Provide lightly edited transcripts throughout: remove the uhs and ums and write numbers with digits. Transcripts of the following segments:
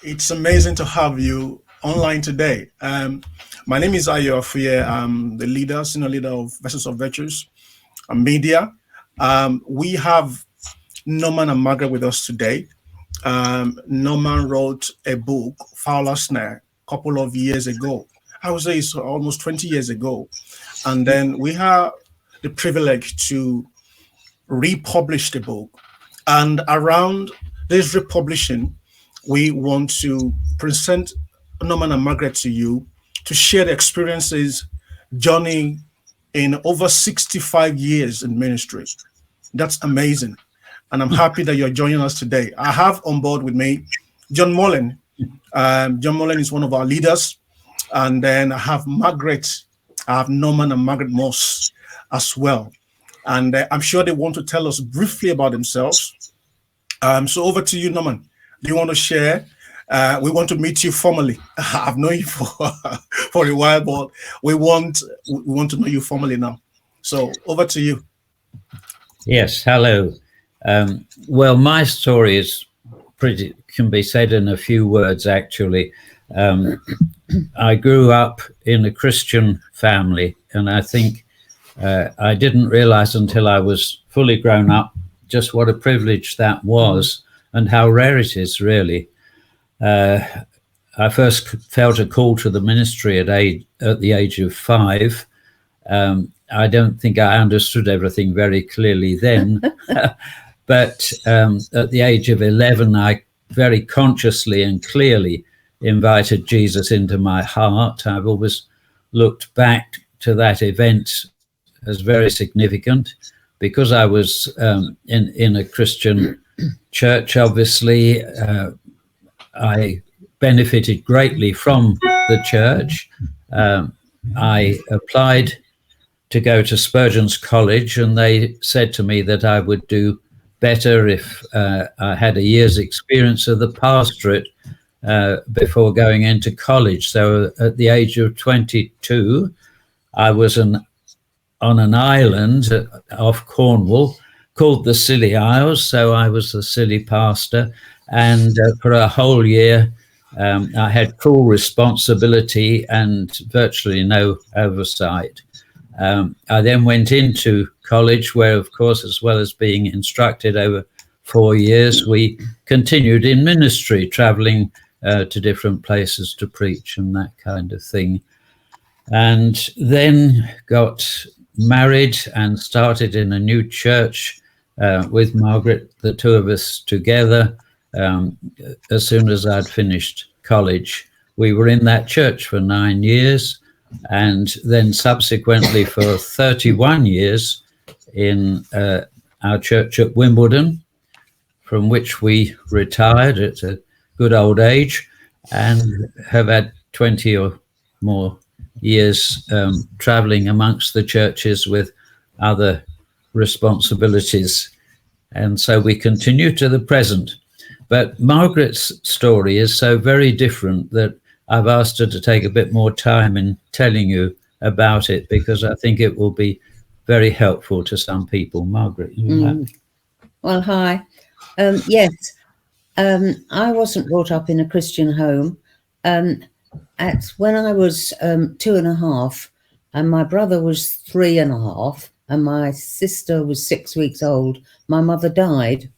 It's amazing to have you online today. My name is Ayo Afuye. I'm the senior leader of Vessels of Virtues Media. We have Norman and Margaret with us today. Norman wrote a book, Fowler Snare, a couple of years ago. I would say it's almost 20 years ago. And then we have the privilege to republish the book. And around this republishing, we want to present Norman and Margaret to you to share the experiences, journey in over 65 years in ministry. That's amazing. And I'm happy that you're joining us today. I have on board with me John Mullen. John Mullen is one of our leaders. And then I have Norman and Margaret Moss as well. And I'm sure they want to tell us briefly about themselves. So over to you, Norman. Do you want to share? We want to meet you formally. I've known you for a while, but we want to know you formally now. So over to you. Yes, hello. Well, my story can be said in a few words, actually. I grew up in a Christian family, and I think I didn't realize until I was fully grown up just what a privilege that was and how rare it is, really. I first felt a call to the ministry at the age of 5. I don't think I understood everything very clearly then, but at the age of 11, I very consciously and clearly invited Jesus into my heart. I've always looked back to that event as very significant because I was in a Christian church. Obviously, I benefited greatly from the church. I applied to go to Spurgeon's College, and they said to me that I would do better if I had a year's experience of the pastorate before going into college. So at the age of 22, I was on an island off Cornwall called the Scilly Isles. So I was the Scilly pastor, and for a whole year, I had full responsibility and virtually no oversight. I then went into college where, of course, as well as being instructed over 4 years, we continued in ministry, traveling to different places to preach and that kind of thing. And then got married and started in a new church with Margaret, the two of us together. As soon as I'd finished college, we were in that church for 9 years, and then subsequently for 31 years in our church at Wimbledon, from which we retired at a good old age and have had 20 or more years traveling amongst the churches with other responsibilities. And so we continue to the present. But Margaret's story is so very different that I've asked her to take a bit more time in telling you about it, because I think it will be very helpful to some people. Margaret, Well, hi. Yes, I wasn't brought up in a Christian home. When I was 2.5, and my brother was 3.5, and my sister was 6 weeks old, my mother died.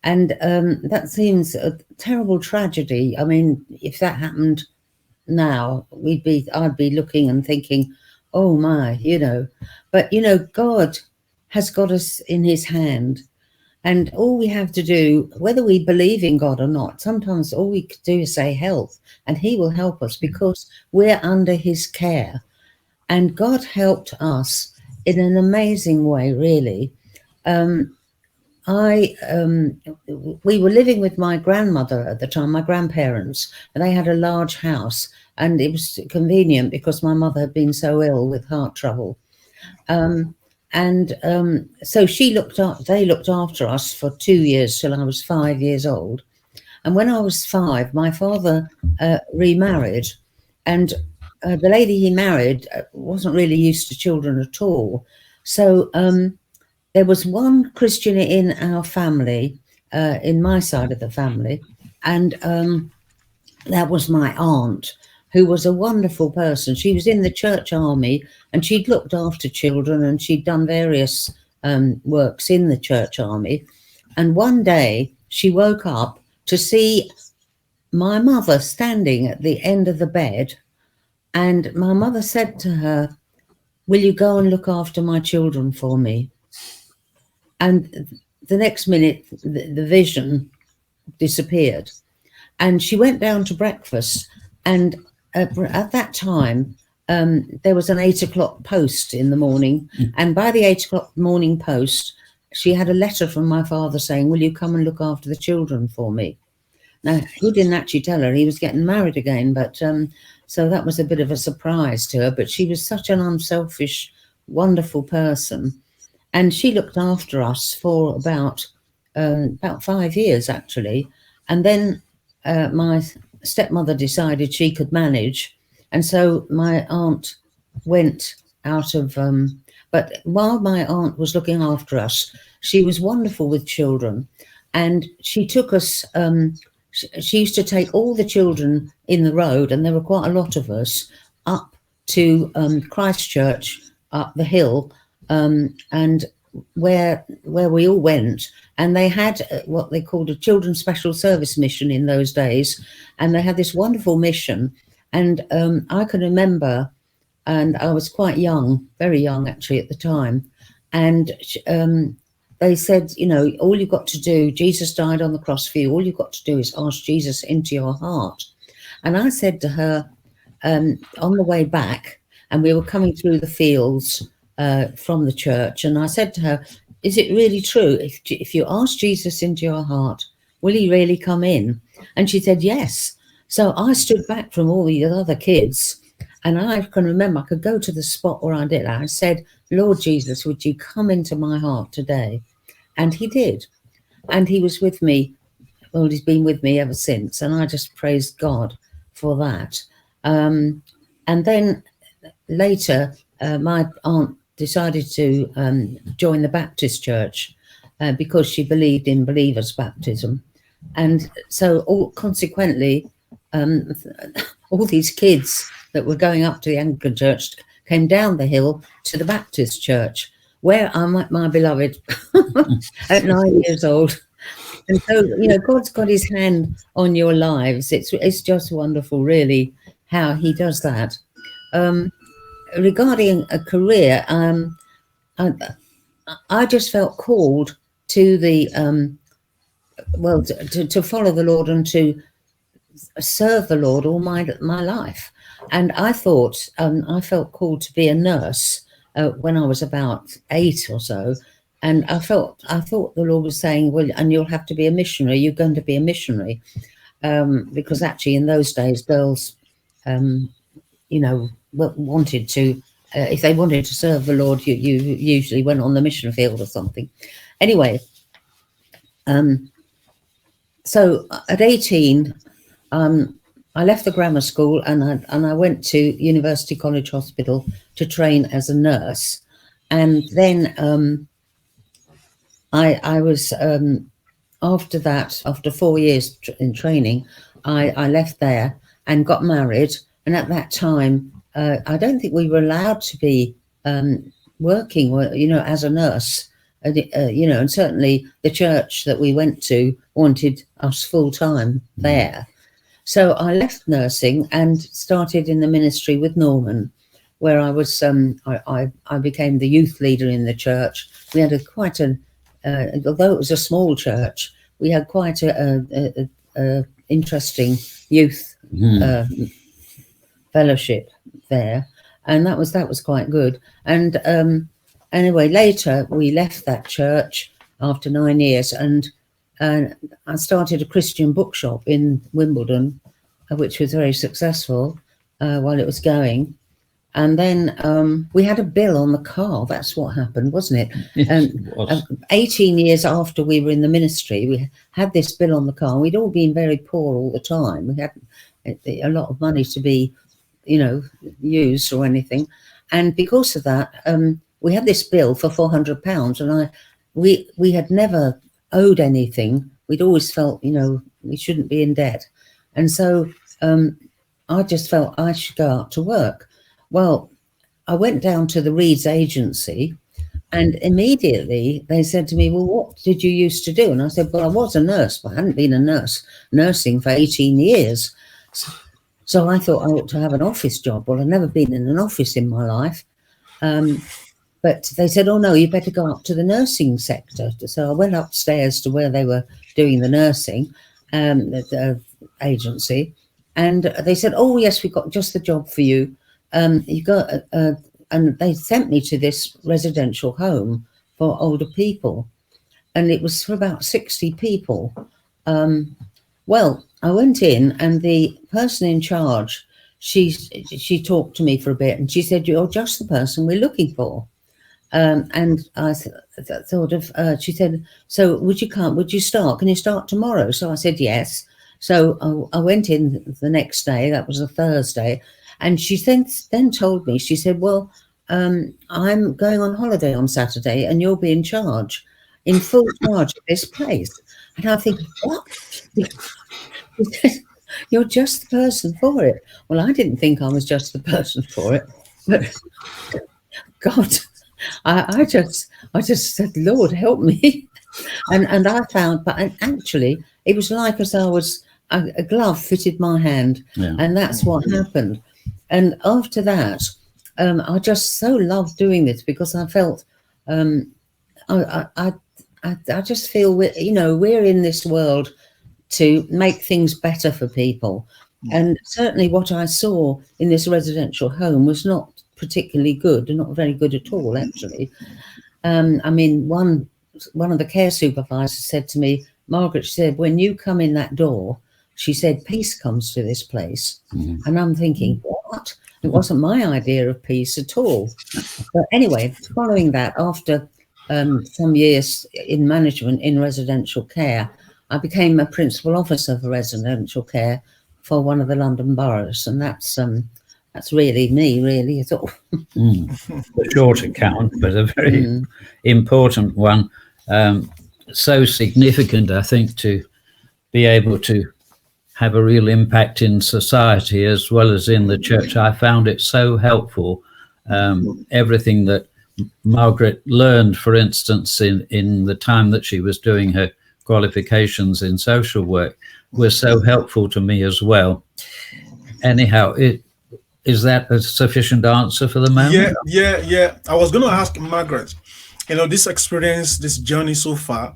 And that seems a terrible tragedy. I mean, if that happened now, I'd be looking and thinking, oh my, But, God has got us in his hand. And all we have to do, whether we believe in God or not, sometimes all we could do is say help, and he will help us because we're under his care. And God helped us in an amazing way, really. We were living with my grandmother at the time, my grandparents, and they had a large house, and it was convenient because my mother had been so ill with heart trouble. So they looked after us for 2 years till I was 5 years old. And when I was 5, my father remarried, and the lady he married wasn't really used to children at all. So there was one Christian in our family, in my side of the family, and that was my aunt, who was a wonderful person. She was in the church army, and she'd looked after children, and she'd done various works in the church army. And one day she woke up to see my mother standing at the end of the bed, and my mother said to her, "Will you go and look after my children for me?" And the next minute, the vision disappeared. And she went down to breakfast, and at that time, there was an 8 o'clock post in the morning. And by the 8 o'clock morning post, she had a letter from my father saying, "Will you come and look after the children for me?" Now, he didn't actually tell her he was getting married again, but so that was a bit of a surprise to her. But she was such an unselfish, wonderful person. And she looked after us for about 5 years, actually. And then my stepmother decided she could manage. And so my aunt went out of, but while my aunt was looking after us, she was wonderful with children. And she took us, she used to take all the children in the road, and there were quite a lot of us, up to Christchurch, up the hill, and where we all went. And they had what they called a children's special service mission in those days, and they had this wonderful mission. And I can remember, and I was quite young, very young actually at the time, and they said, you know, all you've got to do, Jesus died on the cross for you, all you've got to do is ask Jesus into your heart. And I said to her, on the way back, and we were coming through the fields from the church, and I said to her, "Is it really true? If you ask Jesus into your heart, will he really come in?" And she said, "Yes." So I stood back from all the other kids, and I can remember I could go to the spot where I did. I said, "Lord Jesus, would you come into my heart today?" And he did. And he was with me. Well, he's been with me ever since. And I just praised God for that. And then later, my aunt decided to join the Baptist church because she believed in believers' baptism. And so consequently, all these kids that were going up to the Anglican church came down the hill to the Baptist church, where I met my beloved at 9 years old. And so, you know, God's got his hand on your lives. It's just wonderful, really, how he does that. Regarding a career, I just felt called to the, to follow the Lord and to serve the Lord all my life. And I thought, I felt called to be a nurse when I was about 8 or so. And I thought the Lord was saying, well, and you'll have to be a missionary. You're going to be a missionary. Because actually in those days, girls, you know, wanted to, if they wanted to serve the Lord, you usually went on the mission field or something. Anyway, so at 18, I left the grammar school and I went to University College Hospital to train as a nurse. And then I was, after that, after 4 years in training, I left there and got married. And at that time, I don't think we were allowed to be working, you know, as a nurse, you know, and certainly the church that we went to wanted us full time there. So I left nursing and started in the ministry with Norman, where I was, I became the youth leader in the church. We had quite a, although it was a small church, we had quite a interesting youth fellowship there, and that was quite good. And anyway, later we left that church after 9 years, and I started a Christian bookshop in Wimbledon, which was very successful while it was going. And then we had a bill on the car. That's what happened, wasn't it? Yes, 18 years after we were in the ministry, we had this bill on the car. We'd all been very poor all the time. We hadn't a lot of money to be, you know, used or anything. And because of that, we had this bill for £400, and we had never owed anything. We'd always felt, you know, we shouldn't be in debt. And so I just felt I should go out to work. Well, I went down to the Reeds agency, and immediately they said to me, well, what did you used to do? And I said, well, I was a nurse, but I hadn't been a nurse nursing for 18 years. So I thought I ought to have an office job. Well, I'd never been in an office in my life. But they said, oh, no, you better go up to the nursing sector. So I went upstairs to where they were doing the nursing the agency. And they said, oh, yes, we've got just the job for you. You got, and they sent me to this residential home for older people. And it was for about 60 people. Well, I went in, and the person in charge, she talked to me for a bit, and she said, you're just the person we're looking for. And I thought of, she said, so would you start? Can you start tomorrow? So I said, yes. So I went in the next day, that was a Thursday, and she then told me, she said, well, I'm going on holiday on Saturday and you'll be in full charge of this place. And I think, what? You're just the person for it. Well, I didn't think I was just the person for it, but God, I just said, Lord, help me. And I found, but actually it was like as I was, a glove fitted my hand, and that's what happened. And after that, I just so loved doing this, because I felt, I just feel we're in this world to make things better for people. And certainly what I saw in this residential home was not particularly good, and not very good at all, actually. I mean, one of the care supervisors said to me, Margaret, she said, when you come in that door, she said, peace comes to this place. And I'm thinking, what? It wasn't my idea of peace at all. But anyway, following that, after some years in management in residential care, I became a principal officer for residential care for one of the London boroughs, and that's really me, really, at all. A short account, but a very important one. So significant, I think, to be able to have a real impact in society as well as in the church. I found it so helpful. Everything that Margaret learned, for instance, in the time that she was doing her qualifications in social work, was so helpful to me as well. Anyhow, is that a sufficient answer for the moment? Yeah. I was going to ask Margaret, this experience, this journey so far,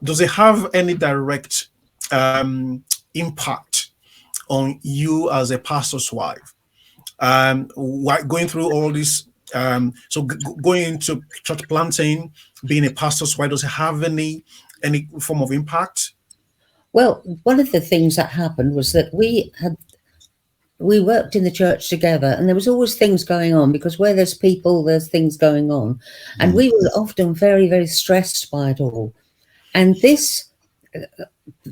does it have any direct impact on you as a pastor's wife? Going through all this, so going into church planting, being a pastor's wife, does it have any form of impact? Well, one of the things that happened was that we worked in the church together, and there was always things going on, because where there's people, there's things going on. And we were often very, very stressed by it all. And this,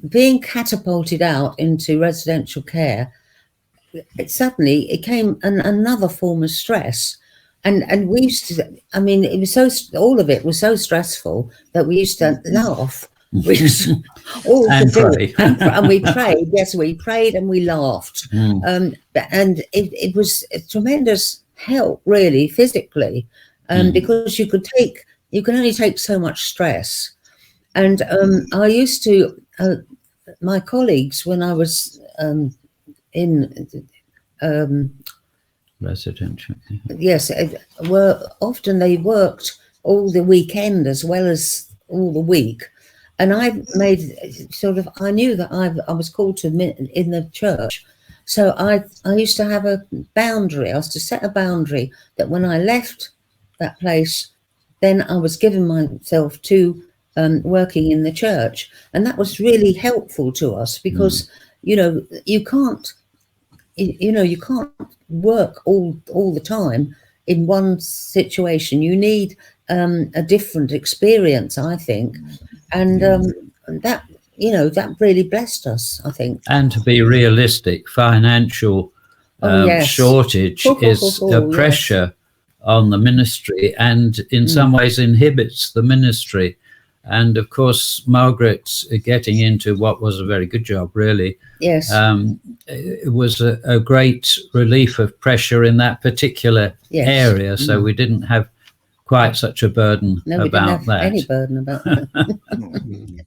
being catapulted out into residential care, it came another form of stress. And we used to, I mean, it was all of it was so stressful that we used to laugh. We used to, and pray. And we prayed. Yes, we prayed and we laughed. And it was a tremendous help, really, physically, because you can only take so much stress. And I used to, my colleagues, when I was in residential, yes, they worked all the weekend as well as all the week. And I knew that I was called to in the church. So I used to have a boundary. I was to set a boundary that when I left that place, then I was giving myself to working in the church. And that was really helpful to us, because, you can't work all the time in one situation. You need a different experience, I think. And that really blessed us, I think. And to be realistic, financial shortage is a pressure on the ministry, and in some ways inhibits the ministry. And of course, Margaret getting into what was a very good job, really. Yes. It was a great relief of pressure in that particular area. So we didn't have quite such a burden No, we about didn't have that. any burden about that.